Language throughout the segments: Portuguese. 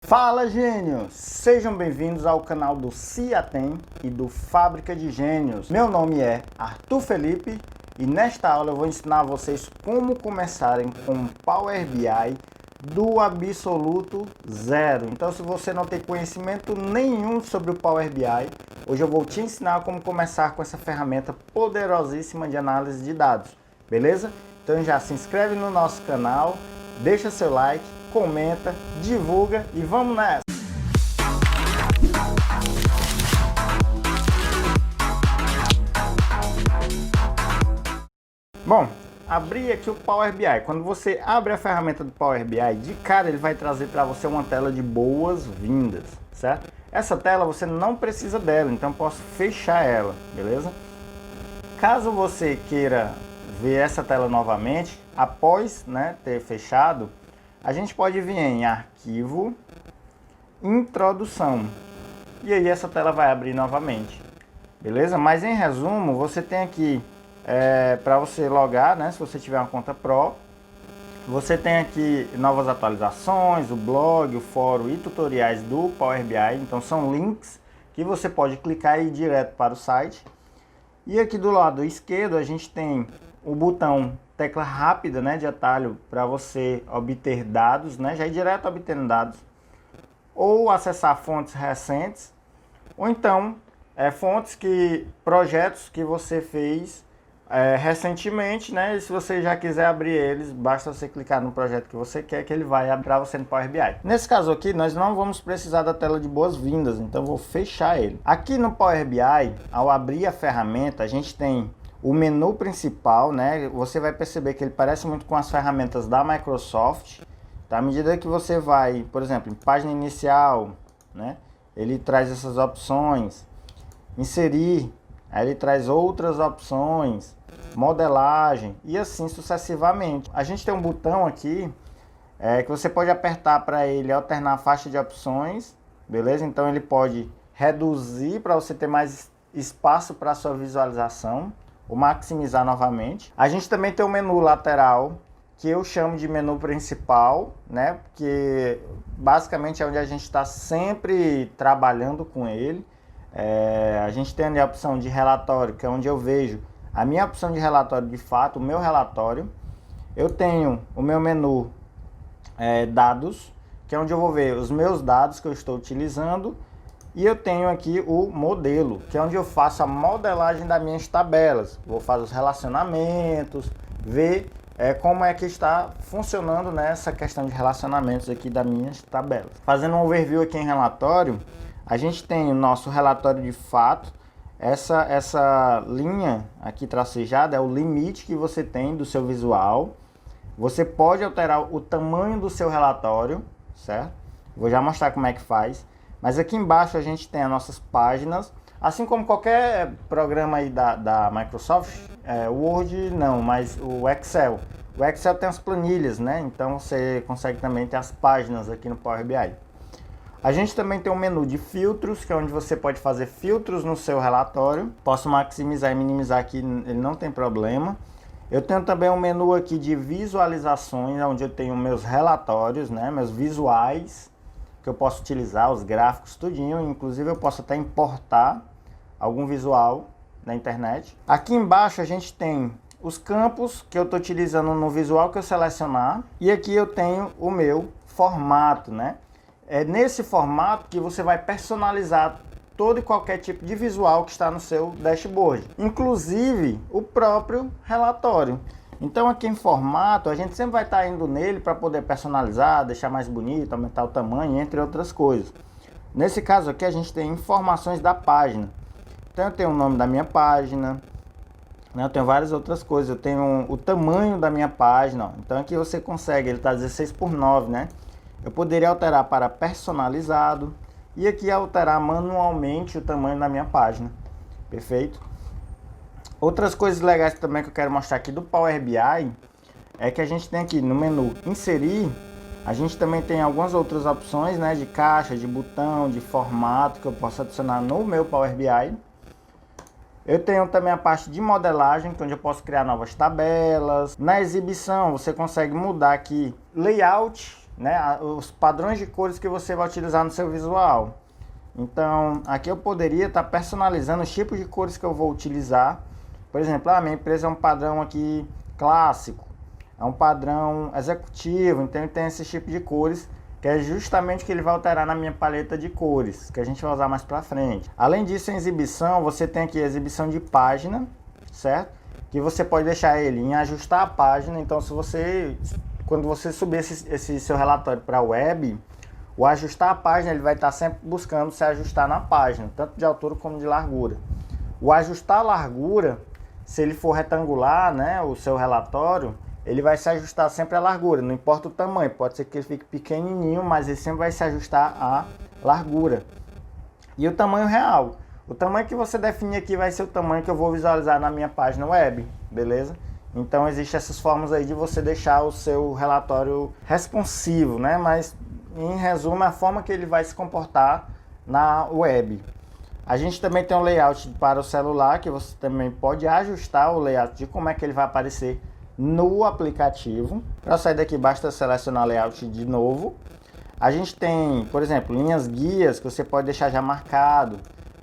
Fala, gênios! Sejam bem-vindos ao canal do Ciatem e do Fábrica de Gênios. Meu nome é Arthur Felipe e nesta aula eu vou ensinar a vocês como começarem com Power BI do absoluto zero. Então, se você não tem conhecimento nenhum sobre o Power BI, hoje eu vou te ensinar como começar com essa ferramenta poderosíssima de análise de dados, beleza? Então já se inscreve no nosso canal, deixa seu like, comenta, divulga e vamos nessa! Bom, abri aqui o Power BI. Quando você abre a ferramenta do Power BI, de cara ele vai trazer para você uma tela de boas-vindas, certo? Essa tela você não precisa dela, então posso fechar ela, beleza? Caso você queira ver essa tela novamente, após ter fechado, a gente pode vir em Arquivo, Introdução, e aí essa tela vai abrir novamente, beleza? Mas em resumo, você tem aqui, para você logar, se você tiver uma conta Pro, você tem aqui novas atualizações, o blog, o fórum e tutoriais do Power BI, então são links que você pode clicar e ir direto para o site. E aqui do lado esquerdo a gente tem o botão tecla rápida, de atalho para você obter dados, já ir direto obtendo dados, ou acessar fontes recentes, ou então projetos que você fez recentemente, e se você já quiser abrir eles, basta você clicar no projeto que você quer que ele vai abrir para você no Power BI. Nesse caso aqui, nós não vamos precisar da tela de boas-vindas, então vou fechar ele. Aqui no Power BI, ao abrir a ferramenta, a gente tem o menu principal, você vai perceber que ele parece muito com as ferramentas da Microsoft. Tá? À medida que você vai, por exemplo, em página inicial, ele traz essas opções, inserir, aí ele traz outras opções, modelagem e assim sucessivamente. A gente tem um botão aqui que você pode apertar para ele alternar a faixa de opções, beleza? Então ele pode reduzir para você ter mais espaço para sua visualização, ou maximizar novamente. A gente também tem o menu lateral, que eu chamo de menu principal, porque basicamente é onde a gente está sempre trabalhando com ele. A gente tem a opção de relatório, que é onde eu vejo a minha opção de relatório de fato, o meu relatório. Eu tenho o meu menu dados, que é onde eu vou ver os meus dados que eu estou utilizando. E eu tenho aqui o modelo, que é onde eu faço a modelagem das minhas tabelas. Vou fazer os relacionamentos, ver como é que está funcionando nessa questão de relacionamentos aqui das minhas tabelas. Fazendo um overview aqui em relatório, a gente tem o nosso relatório de fato. Essa linha aqui tracejada é o limite que você tem do seu visual. Você pode alterar o tamanho do seu relatório, certo? Vou já mostrar como é que faz. Mas aqui embaixo a gente tem as nossas páginas, assim como qualquer programa aí da Microsoft, o Word não, mas o Excel. O Excel tem as planilhas, então você consegue também ter as páginas aqui no Power BI. A gente também tem um menu de filtros, que é onde você pode fazer filtros no seu relatório. Posso maximizar e minimizar aqui, ele não tem problema. Eu tenho também um menu aqui de visualizações, onde eu tenho meus relatórios, meus visuais, que eu posso utilizar, os gráficos, tudinho. Inclusive eu posso até importar algum visual na internet. Aqui embaixo a gente tem os campos que eu estou utilizando no visual que eu selecionar. E aqui eu tenho o meu formato, É nesse formato que você vai personalizar todo e qualquer tipo de visual que está no seu dashboard, inclusive o próprio relatório. Então aqui em formato, a gente sempre vai estar indo nele para poder personalizar, deixar mais bonito, aumentar o tamanho, entre outras coisas. Nesse caso aqui a gente tem informações da página. Então eu tenho o nome da minha página, eu tenho várias outras coisas. Eu tenho o tamanho da minha página, então aqui você consegue, ele está 16:9, Eu poderia alterar para personalizado e aqui alterar manualmente o tamanho da minha página, perfeito? Outras coisas legais também que eu quero mostrar aqui do Power BI é que a gente tem aqui no menu inserir, a gente também tem algumas outras opções, de caixa, de botão, de formato que eu posso adicionar no meu Power BI. Eu tenho também a parte de modelagem, onde eu posso criar novas tabelas. Na exibição você consegue mudar aqui layout, né, os padrões de cores que você vai utilizar no seu visual. Então, aqui eu poderia estar personalizando os tipos de cores que eu vou utilizar. Por exemplo, a minha empresa é um padrão aqui clássico, é um padrão executivo, então ele tem esse tipo de cores, que é justamente o que ele vai alterar na minha paleta de cores, que a gente vai usar mais para frente. Além disso, em exibição, você tem aqui a exibição de página, certo? Que você pode deixar ele em ajustar a página. Então, quando você subir esse seu relatório para a web, o ajustar a página, ele vai estar sempre buscando se ajustar na página, tanto de altura como de largura. O ajustar a largura, se ele for retangular, né, o seu relatório, ele vai se ajustar sempre à largura, não importa o tamanho. Pode ser que ele fique pequenininho, mas ele sempre vai se ajustar à largura. E o tamanho real, o tamanho que você definir aqui vai ser o tamanho que eu vou visualizar na minha página web, beleza? Então existem essas formas aí de você deixar o seu relatório responsivo, né? Mas em resumo, é a forma que ele vai se comportar na web. A gente também tem um layout para o celular, que você também pode ajustar o layout de como é que ele vai aparecer no aplicativo. Para sair daqui, basta selecionar o layout de novo. A gente tem, por exemplo, linhas guias que você pode deixar já marcado.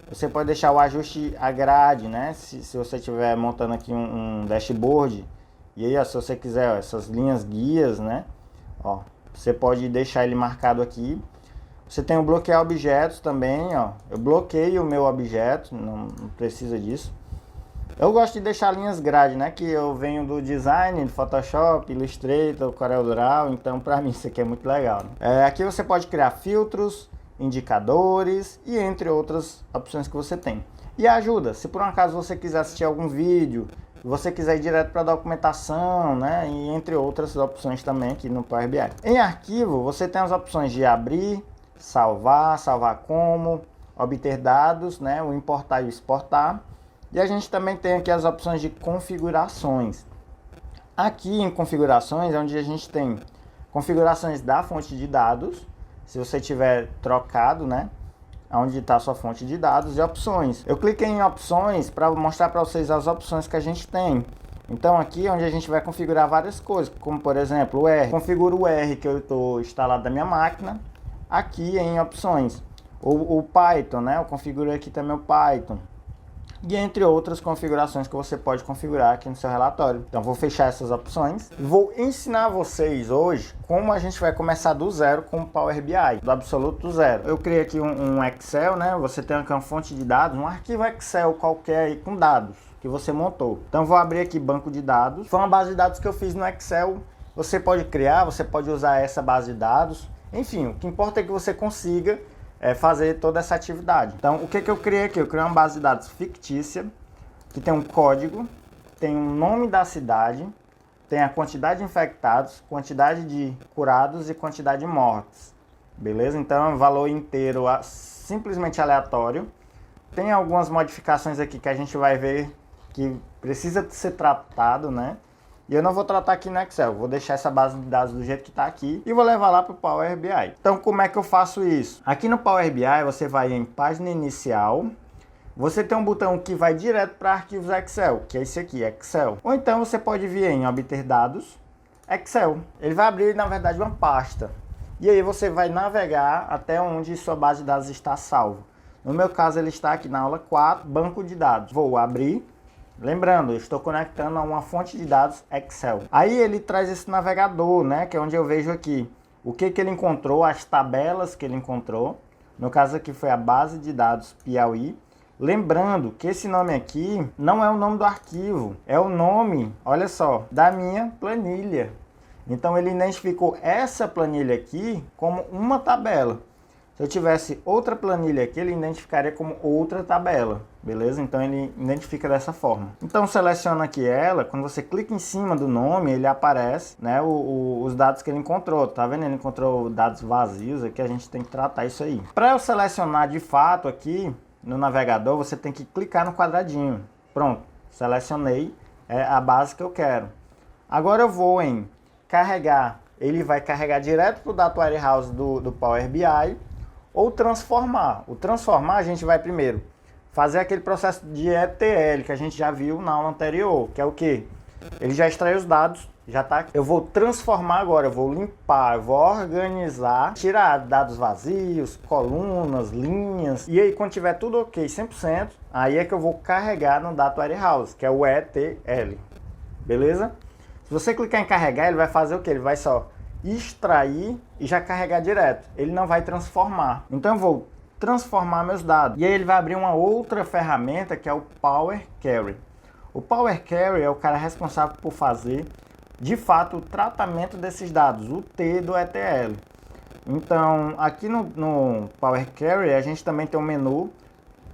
Você pode deixar o ajuste à grade, né? Se você estiver montando aqui um dashboard. E aí, ó, se você quiser, ó, essas linhas guias, né? Ó, você pode deixar ele marcado aqui. Você tem o bloquear objetos também, ó. Eu bloqueio o meu objeto, não precisa disso. Eu gosto de deixar linhas grade, né? Que eu venho do design, do Photoshop, Illustrator, CorelDRAW, então para mim isso aqui é muito legal, né? Aqui você pode criar filtros, indicadores e entre outras opções que você tem. E ajuda, se por um acaso você quiser assistir algum vídeo, você quiser ir direto para a documentação, né? E entre outras opções também aqui no Power BI. Em arquivo, você tem as opções de abrir, salvar como, obter dados, né? O importar e o exportar. E a gente também tem aqui as opções de configurações. Aqui em configurações é onde a gente tem configurações da fonte de dados, se você tiver trocado, né? Onde está a sua fonte de dados, e opções. Eu cliquei em opções para mostrar para vocês as opções que a gente tem. Então aqui é onde a gente vai configurar várias coisas, como por exemplo o R. Configuro o R que eu estou instalado na minha máquina, aqui em opções. O Python, né? Eu configuro aqui também o Python. E entre outras configurações que você pode configurar aqui no seu relatório. Então vou fechar essas opções. Vou ensinar vocês hoje como a gente vai começar do zero com o Power BI, do absoluto zero. Eu criei aqui um Excel, né? Você tem aqui uma fonte de dados, um arquivo Excel qualquer aí com dados que você montou. Então vou abrir aqui banco de dados. Foi uma base de dados que eu fiz no Excel. Você pode criar, você pode usar essa base de dados. Enfim, o que importa é que você consiga fazer toda essa atividade. Então, o que eu criei aqui? Eu criei uma base de dados fictícia, que tem um código, tem o nome da cidade, tem a quantidade de infectados, quantidade de curados e quantidade de mortes. Beleza? Então, é um valor inteiro simplesmente aleatório. Tem algumas modificações aqui que a gente vai ver que precisa ser tratado, né? E eu não vou tratar aqui no Excel, vou deixar essa base de dados do jeito que está aqui e vou levar lá para o Power BI. Então, como é que eu faço isso? Aqui no Power BI, você vai em página inicial, você tem um botão que vai direto para arquivos Excel, que é esse aqui, Excel. Ou então você pode vir em obter dados, Excel. Ele vai abrir, na verdade, uma pasta. E aí você vai navegar até onde sua base de dados está salva. No meu caso, ele está aqui na aula 4, banco de dados. Vou abrir. Lembrando, eu estou conectando a uma fonte de dados Excel. Aí ele traz esse navegador, né, que é onde eu vejo aqui o que ele encontrou, as tabelas que ele encontrou. No caso aqui foi a base de dados Piauí. Lembrando que esse nome aqui não é o nome do arquivo, é o nome, olha só, da minha planilha. Então ele identificou essa planilha aqui como uma tabela. Se eu tivesse outra planilha aqui, ele identificaria como outra tabela, beleza? Então ele identifica dessa forma. Então seleciona aqui ela, quando você clica em cima do nome, ele aparece, né, os dados que ele encontrou. Tá vendo? Ele encontrou dados vazios aqui, a gente tem que tratar isso aí. Para eu selecionar de fato aqui no navegador, você tem que clicar no quadradinho. Pronto, selecionei a base que eu quero. Agora eu vou em carregar, ele vai carregar direto para o Data Warehouse do Power BI. Ou transformar. O transformar a gente vai primeiro fazer aquele processo de ETL que a gente já viu na aula anterior, que é o que? Ele já extraiu os dados, já tá aqui. Eu vou transformar agora, eu vou limpar, eu vou organizar, tirar dados vazios, colunas, linhas. E aí quando tiver tudo ok, 100%, aí é que eu vou carregar no Data Warehouse, que é o ETL. Beleza? Se você clicar em carregar, ele vai fazer o que? Ele vai só extrair e já carregar direto. Ele não vai transformar. Então eu vou transformar meus dados. E aí ele vai abrir uma outra ferramenta que é o Power Query. O Power Query é o cara responsável por fazer, de fato, o tratamento desses dados, o T do ETL. Então, aqui no Power Query, a gente também tem um menu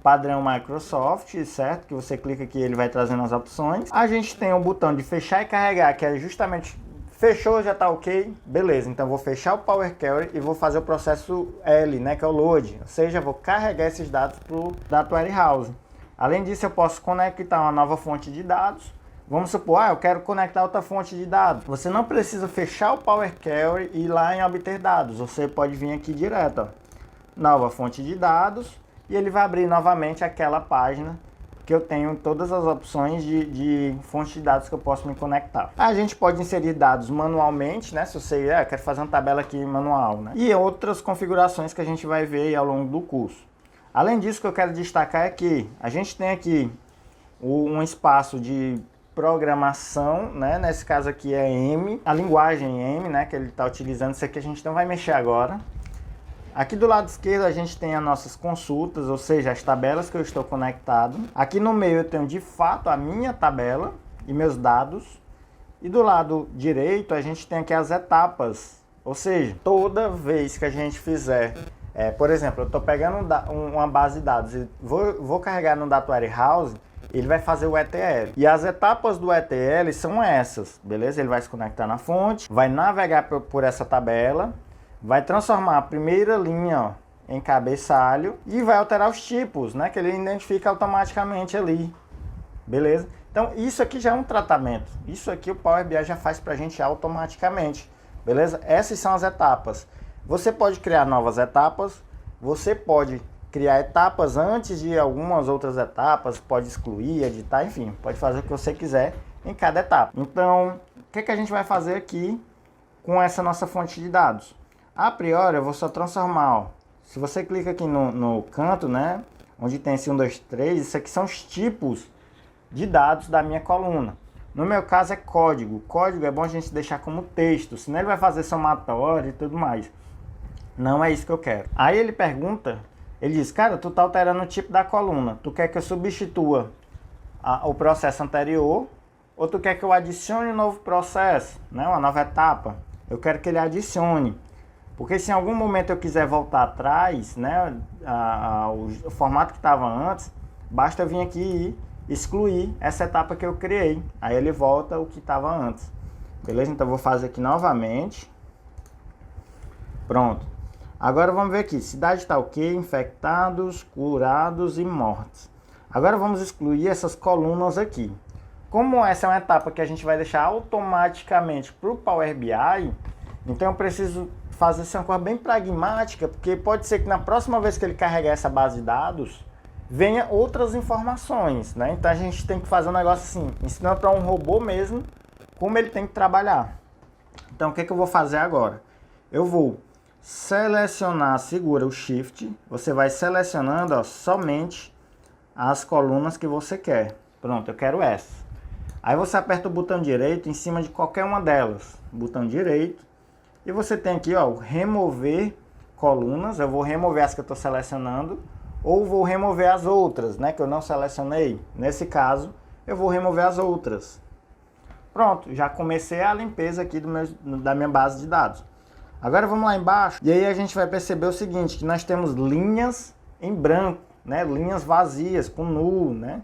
padrão Microsoft, certo? Que você clica aqui, ele vai trazendo as opções. A gente tem o botão de fechar e carregar, que é justamente fechou, já está ok, beleza. Então, vou fechar o Power Query e vou fazer o processo L, né? Que é o load. Ou seja, vou carregar esses dados para o Data Warehouse. Além disso, eu posso conectar uma nova fonte de dados. Vamos supor, eu quero conectar outra fonte de dados. Você não precisa fechar o Power Query e ir lá em obter dados. Você pode vir aqui direto, ó, nova fonte de dados, e ele vai abrir novamente aquela página que eu tenho todas as opções de fonte de dados que eu posso me conectar. A gente pode inserir dados manualmente, né? Se você quer fazer uma tabela aqui manual, né? E outras configurações que a gente vai ver ao longo do curso. Além disso, o que eu quero destacar é que a gente tem aqui um espaço de programação, né? Nesse caso aqui é M, a linguagem M, né? Que ele está utilizando. Isso aqui a gente não vai mexer agora. Aqui do lado esquerdo a gente tem as nossas consultas, ou seja, as tabelas que eu estou conectado. Aqui no meio eu tenho de fato a minha tabela e meus dados. E do lado direito a gente tem aqui as etapas, ou seja, toda vez que a gente fizer... por exemplo, eu estou pegando uma base de dados e vou carregar no Data Warehouse, ele vai fazer o ETL. E as etapas do ETL são essas, beleza? Ele vai se conectar na fonte, vai navegar por essa tabela, vai transformar a primeira linha, ó, em cabeçalho e vai alterar os tipos, né? Que ele identifica automaticamente ali, beleza? Então isso aqui já é um tratamento. Isso aqui o Power BI já faz pra gente automaticamente, beleza? Essas são as etapas. Você pode criar novas etapas, você pode criar etapas antes de algumas outras etapas, pode excluir, editar, enfim, pode fazer o que você quiser em cada etapa. Então, o que a gente vai fazer aqui com essa nossa fonte de dados? A priori, eu vou só transformar, ó. Se você clica aqui no canto, né, onde tem esse 1, 2, 3, isso aqui são os tipos de dados da minha coluna. No meu caso é código. Código é bom a gente deixar como texto, senão ele vai fazer somatório e tudo mais. Não é isso que eu quero. Aí ele pergunta, ele diz, cara, tu tá alterando o tipo da coluna. Tu quer que eu substitua o processo anterior ou tu quer que eu adicione um novo processo, né? Uma nova etapa? Eu quero que ele adicione. Porque se em algum momento eu quiser voltar atrás, né, o formato que estava antes, basta eu vir aqui e excluir essa etapa que eu criei. Aí ele volta o que estava antes. Beleza? Então eu vou fazer aqui novamente. Pronto. Agora vamos ver aqui, cidade está ok, infectados, curados e mortes. Agora vamos excluir essas colunas aqui. Como essa é uma etapa que a gente vai deixar automaticamente para o Power BI, então eu preciso fazer essa coisa bem pragmática, porque pode ser que na próxima vez que ele carregar essa base de dados, venha outras informações, né? Então a gente tem que fazer um negócio assim, ensinando para um robô mesmo como ele tem que trabalhar. Então o que eu vou fazer agora? Eu vou selecionar, segura o Shift, você vai selecionando, ó, somente as colunas que você quer. Pronto, eu quero essa. Aí você aperta o botão direito em cima de qualquer uma delas, botão direito, e você tem aqui, ó, remover colunas. Eu vou remover as que eu estou selecionando, ou vou remover as outras, né, que eu não selecionei. Nesse caso, eu vou remover as outras. Pronto, já comecei a limpeza aqui da minha base de dados. Agora vamos lá embaixo, e aí a gente vai perceber o seguinte, que nós temos linhas em branco, né? Linhas vazias, com null, né?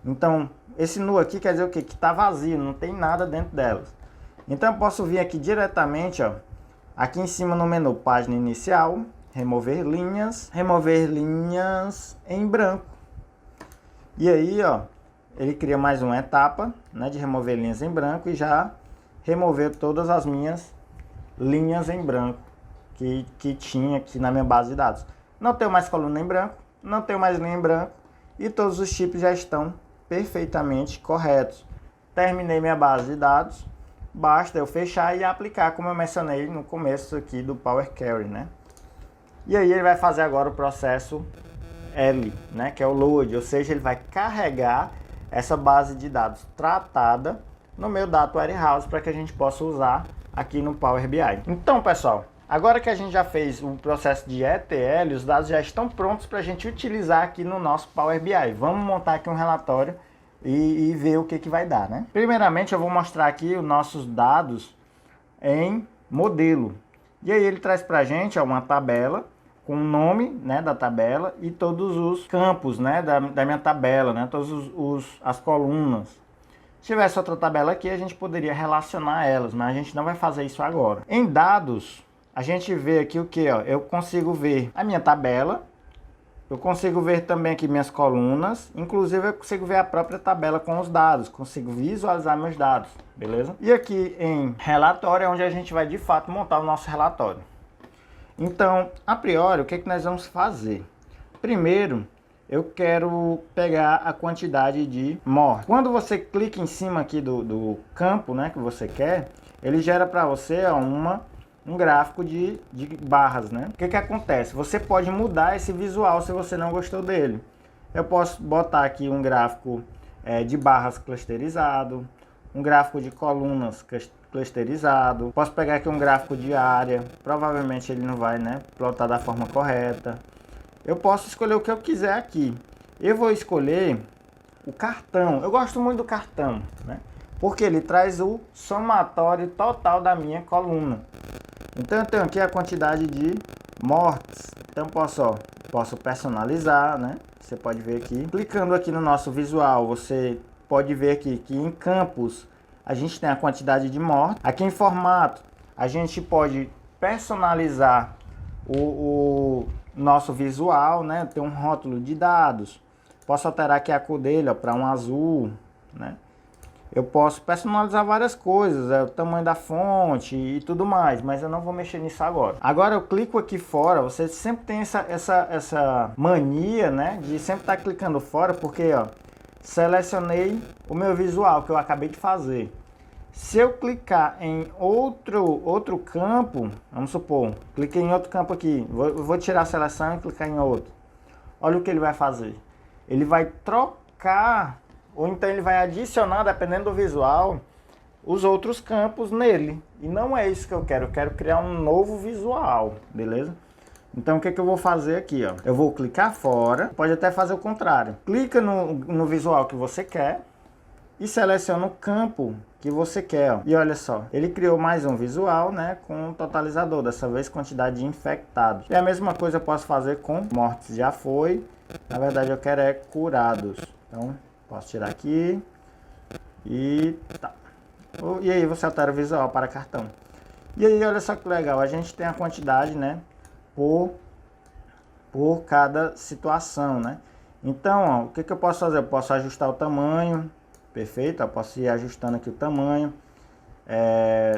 Então, esse null aqui quer dizer o quê? Que está vazio, não tem nada dentro delas. Então eu posso vir aqui diretamente, ó, aqui em cima no menu página inicial, remover linhas em branco. E aí, ó, ele cria mais uma etapa, né, de remover linhas em branco e já removeu todas as minhas linhas em branco que tinha aqui na minha base de dados. Não tenho mais coluna em branco, não tenho mais linha em branco e todos os tipos já estão perfeitamente corretos. terminei minha base de dados, basta eu fechar e aplicar, como eu mencionei no começo aqui do Power Query, né? E aí ele vai fazer agora o processo L, né, que é o load, ou seja, ele vai carregar essa base de dados tratada no meu Data Warehouse para que a gente possa usar aqui no Power BI. Então, pessoal, agora que a gente já fez o processo de ETL, os dados já estão prontos para a gente utilizar aqui no nosso Power BI. Vamos montar aqui um relatório e ver o que vai dar, né? Primeiramente, eu vou mostrar aqui os nossos dados em modelo. E aí ele traz para a gente uma tabela com o nome, né, da tabela e todos os campos, né, da minha tabela, né, todas as colunas. Se tivesse outra tabela aqui, a gente poderia relacionar elas, mas a gente não vai fazer isso agora. Em dados, a gente vê aqui o que? Eu consigo ver a minha tabela, eu consigo ver também aqui minhas colunas, inclusive eu consigo ver a própria tabela com os dados, consigo visualizar meus dados, beleza? E aqui em relatório é onde a gente vai de fato montar o nosso relatório. Então, a priori, o que nós vamos fazer? Primeiro, eu quero pegar a quantidade de mortes. Quando você clica em cima aqui do campo, né, que você quer, ele gera para você um gráfico de barras, né? O que acontece? Você pode mudar esse visual se você não gostou dele. Eu posso botar aqui um gráfico de barras clusterizado, um gráfico de colunas clusterizado. Posso pegar aqui um gráfico de área, provavelmente ele não vai, né, plotar da forma correta. Eu posso escolher o que eu quiser aqui. Eu vou escolher o cartão. Eu gosto muito do cartão, né, porque ele traz o somatório total da minha coluna. Então eu tenho aqui a quantidade de mortes. Então posso personalizar, né? Você pode ver aqui. Clicando aqui no nosso visual, você pode ver aqui que em campos a gente tem a quantidade de mortes. Aqui em formato, a gente pode personalizar o nosso visual, né? Tem um rótulo de dados. Posso alterar aqui a cor dele para um azul, né? Eu posso personalizar várias coisas, o tamanho da fonte e tudo mais, mas eu não vou mexer nisso agora. Agora eu clico aqui fora, você sempre tem essa mania, né, de sempre estar clicando fora, porque selecionei o meu visual que eu acabei de fazer. Se eu clicar em outro campo, vamos supor, cliquei em outro campo aqui, vou tirar a seleção e clicar em outro. Olha o que ele vai fazer. Ele vai trocar, ou então ele vai adicionar, dependendo do visual, os outros campos nele. E não é isso que eu quero criar um novo visual, beleza? Então o que eu vou fazer aqui, eu vou clicar fora, pode até fazer o contrário. Clica no visual que você quer e seleciona o campo que você quer, E olha só, ele criou mais um visual, né, com um totalizador, dessa vez quantidade de infectados. E a mesma coisa eu posso fazer com mortes, já foi. Na verdade eu quero curados. Então posso tirar aqui e tá. E aí você altera o visual para cartão. E aí olha só que legal, a gente tem a quantidade, né, por cada situação, né. Então, o que eu posso fazer? Eu posso ajustar o tamanho, perfeito, eu posso ir ajustando aqui o tamanho.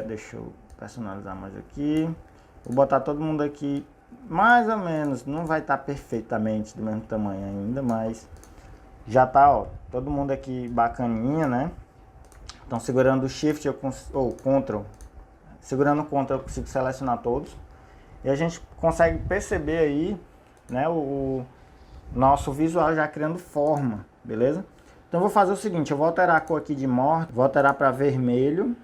Deixa eu personalizar mais aqui. Vou botar todo mundo aqui mais ou menos, não vai estar perfeitamente do mesmo tamanho ainda, mas já tá, todo mundo aqui bacaninha, né? Então segurando o Shift ou Ctrl, segurando o Ctrl eu consigo selecionar todos. E a gente consegue perceber aí, né, o nosso visual já criando forma, beleza? Então eu vou fazer o seguinte, eu vou alterar a cor aqui de morte, vou alterar para vermelho.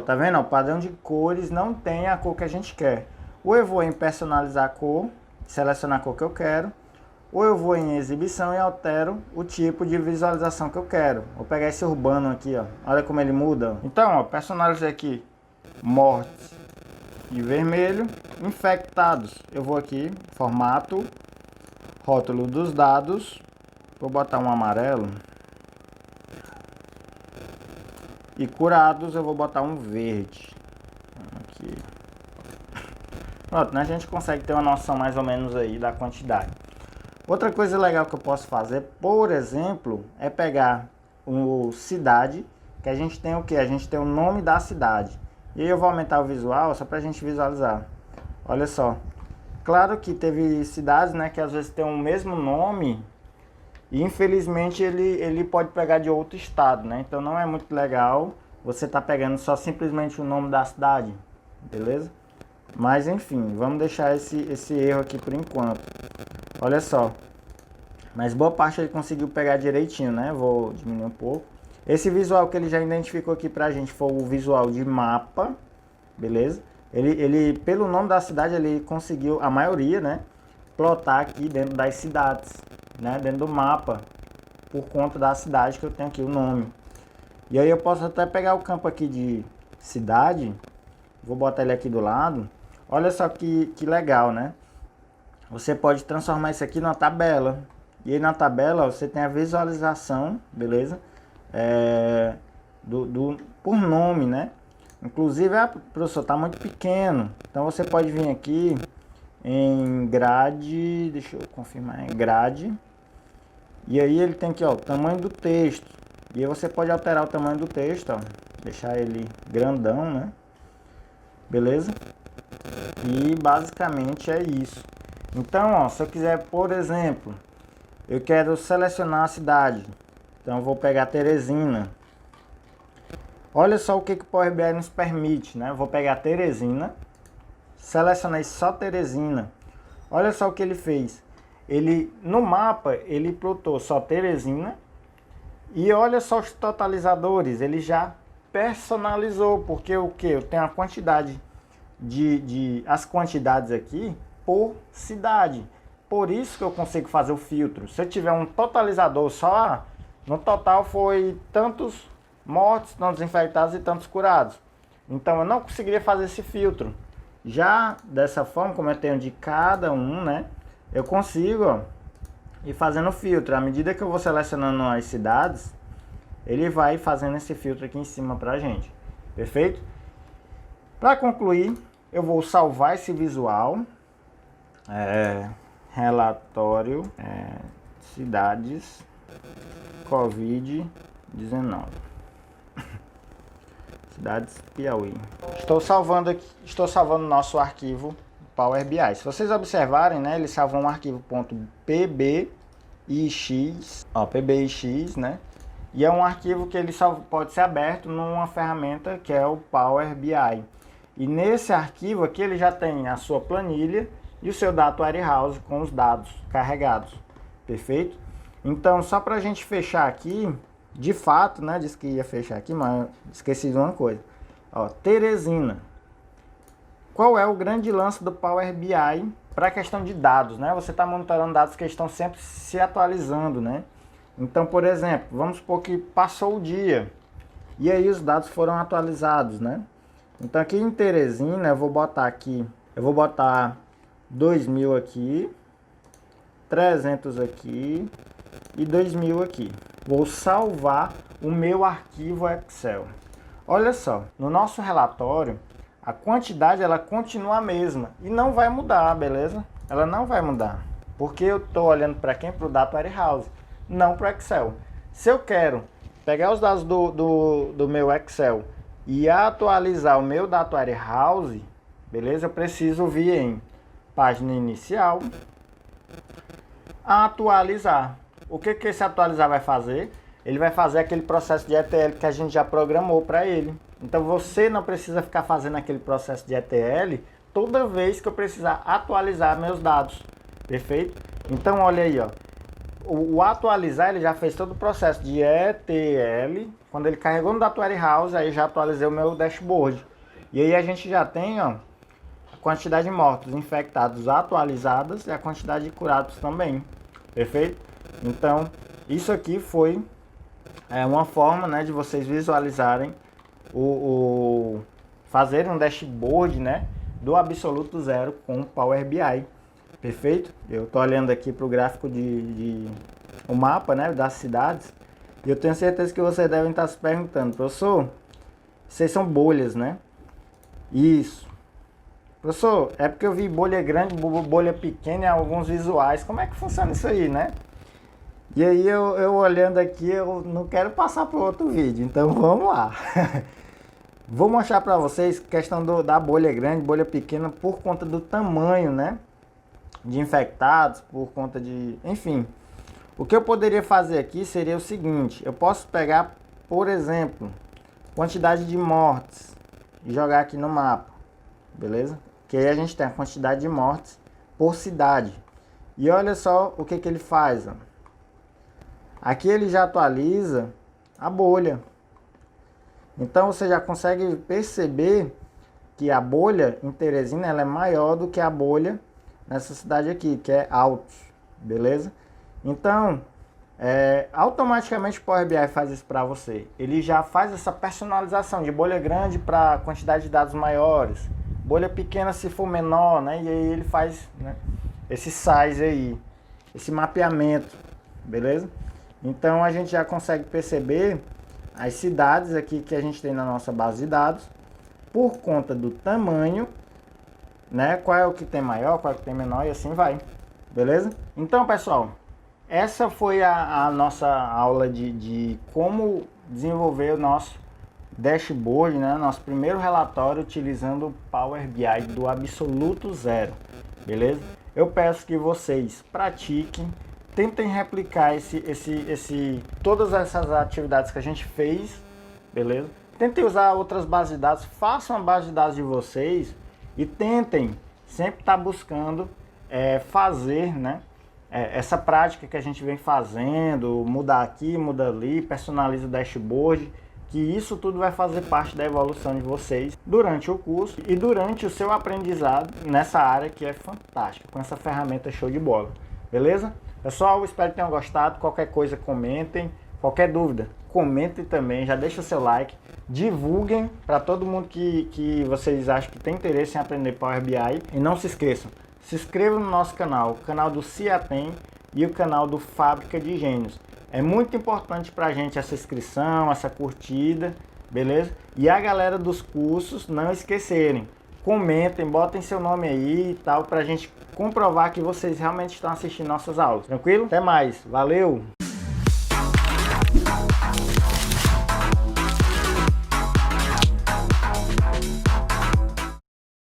Tá vendo? O padrão de cores não tem a cor que a gente quer. Ou eu vou em personalizar a cor, selecionar a cor que eu quero, ou eu vou em exibição e altero o tipo de visualização que eu quero. Vou pegar esse urbano aqui, olha como ele muda. Então, personalizei aqui mortes de vermelho, infectados. Eu vou aqui, formato, rótulo dos dados, vou botar um amarelo. E curados eu vou botar um verde. Aqui. Pronto, né? A gente consegue ter uma noção mais ou menos aí da quantidade. Outra coisa legal que eu posso fazer, por exemplo, é pegar o cidade, que a gente tem o que? A gente tem o nome da cidade. E aí eu vou aumentar o visual só pra gente visualizar. Olha só. Claro que teve cidades, né, que às vezes tem o mesmo nome E infelizmente ele pode pegar de outro estado, né? Então não é muito legal você tá pegando só simplesmente o nome da cidade, beleza? Mas enfim, vamos deixar esse erro aqui por enquanto. Olha só. Mas boa parte ele conseguiu pegar direitinho, né? Vou diminuir um pouco. Esse visual que ele já identificou aqui pra gente foi o visual de mapa, beleza? Ele pelo nome da cidade, ele conseguiu, a maioria, né? Plotar aqui dentro das cidades, né? Dentro do mapa, por conta da cidade que eu tenho aqui, o nome. E aí eu posso até pegar o campo aqui de cidade, vou botar ele aqui do lado. Olha só que legal, né? Você pode transformar isso aqui numa tabela. E aí na tabela você tem a visualização, beleza? Por nome, né? Inclusive, professor, tá muito pequeno. Então você pode vir aqui em grade, deixa eu confirmar, em grade. E aí ele tem aqui, ó, o tamanho do texto. E aí você pode alterar o tamanho do texto, ó. Deixar ele grandão, né? Beleza? E basicamente é isso. Então, ó, se eu quiser, por exemplo, eu quero selecionar a cidade. Então eu vou pegar Teresina. Olha só o que o Power BI nos permite, né? Eu vou pegar Teresina, selecionei só Teresina. Olha só o que ele fez. Ele no mapa ele plotou só Teresina. E olha só os totalizadores, ele já personalizou, porque o que? Eu tenho a quantidade as quantidades aqui por cidade. Por isso que eu consigo fazer o filtro. Se eu tiver um totalizador só, no total foi tantos mortos, tantos infectados e tantos curados. Então eu não conseguiria fazer esse filtro. Já dessa forma, como eu tenho de cada um, né? Eu consigo, ó, ir fazendo o filtro. À medida que eu vou selecionando as cidades, ele vai fazendo esse filtro aqui em cima pra gente. Perfeito? Para concluir, eu vou salvar esse visual. Relatório cidades Covid-19. Cidades Piauí. Estou salvando o nosso arquivo Power BI. Se vocês observarem, né, ele salvou um arquivo .pbix, pbix, né? E é um arquivo que ele só pode ser aberto numa ferramenta que é o Power BI. E nesse arquivo aqui ele já tem a sua planilha e o seu Data Warehouse com os dados carregados. Perfeito? Então, só para a gente fechar aqui, de fato, né? Disse que ia fechar aqui, mas esqueci de uma coisa. Ó, Teresina. Qual é o grande lance do Power BI para a questão de dados, né? Você está monitorando dados que estão sempre se atualizando, né? Então, por exemplo, vamos supor que passou o dia e aí os dados foram atualizados, né? Então, aqui em Teresina, eu vou botar 2000 aqui, 300 aqui e 2000 aqui. Vou salvar o meu arquivo Excel. Olha só, no nosso relatório, a quantidade ela continua a mesma e não vai mudar, beleza? Ela não vai mudar, porque eu estou olhando para quem? Para o Data Warehouse, não para o Excel. Se eu quero pegar os dados do meu Excel e atualizar o meu Data Warehouse, beleza? Eu preciso vir em página inicial, atualizar. O que esse atualizar vai fazer? Ele vai fazer aquele processo de ETL que a gente já programou para ele. Então você não precisa ficar fazendo aquele processo de ETL toda vez que eu precisar atualizar meus dados. Perfeito? Então olha aí, ó. O atualizar ele já fez todo o processo de ETL. Quando ele carregou no Data Warehouse, aí já atualizei o meu dashboard. E aí a gente já tem, ó, a quantidade de mortos infectados atualizadas e a quantidade de curados também. Perfeito? Então, isso aqui foi uma forma, né, de vocês visualizarem fazer um dashboard, né, do absoluto zero com o Power BI. Perfeito? Eu estou olhando aqui para o gráfico o mapa, né, das cidades. E eu tenho certeza que vocês devem estar se perguntando, professor, vocês são bolhas, né? Isso. Professor, é porque eu vi bolha grande, bolha pequena e alguns visuais. Como é que funciona isso aí, né? E aí eu olhando aqui, eu não quero passar para outro vídeo, então vamos lá. Vou mostrar para vocês a questão da bolha grande, bolha pequena, por conta do tamanho, né? De infectados, por conta de... Enfim. O que eu poderia fazer aqui seria o seguinte: eu posso pegar, por exemplo, quantidade de mortes e jogar aqui no mapa, beleza? Que aí a gente tem a quantidade de mortes por cidade. E olha só o que ele faz, ó. Aqui ele já atualiza a bolha. Então você já consegue perceber que a bolha em Teresina ela é maior do que a bolha nessa cidade aqui, que é Altos, beleza? Então, automaticamente o Power BI faz isso para você. Ele já faz essa personalização de bolha grande para quantidade de dados maiores, bolha pequena se for menor, né? E aí ele faz, né, esse size aí, esse mapeamento, beleza? Então a gente já consegue perceber as cidades aqui que a gente tem na nossa base de dados por conta do tamanho, né? Qual é o que tem maior, qual é o que tem menor e assim vai, beleza? Então, pessoal, essa foi a nossa aula de como desenvolver o nosso dashboard, né? Nosso primeiro relatório utilizando o Power BI do absoluto zero, beleza? Eu peço que vocês pratiquem, tentem replicar todas essas atividades que a gente fez, beleza? Tentem usar outras bases de dados, façam a base de dados de vocês e tentem sempre estar buscando fazer, né, essa prática que a gente vem fazendo, mudar aqui, muda ali, personaliza o dashboard, que isso tudo vai fazer parte da evolução de vocês durante o curso e durante o seu aprendizado nessa área que é fantástica, com essa ferramenta show de bola, beleza? Pessoal, espero que tenham gostado. Qualquer coisa comentem, qualquer dúvida comentem também, já deixa o seu like, divulguem para todo mundo que vocês acham que tem interesse em aprender Power BI e não se esqueçam, se inscrevam no nosso canal, o canal do Ciatem e o canal do Fábrica de Gênios. É muito importante para a gente essa inscrição, essa curtida, beleza? E a galera dos cursos não esquecerem, comentem, botem seu nome aí e tal, para a gente comprovar que vocês realmente estão assistindo nossas aulas, tranquilo? Até mais, valeu!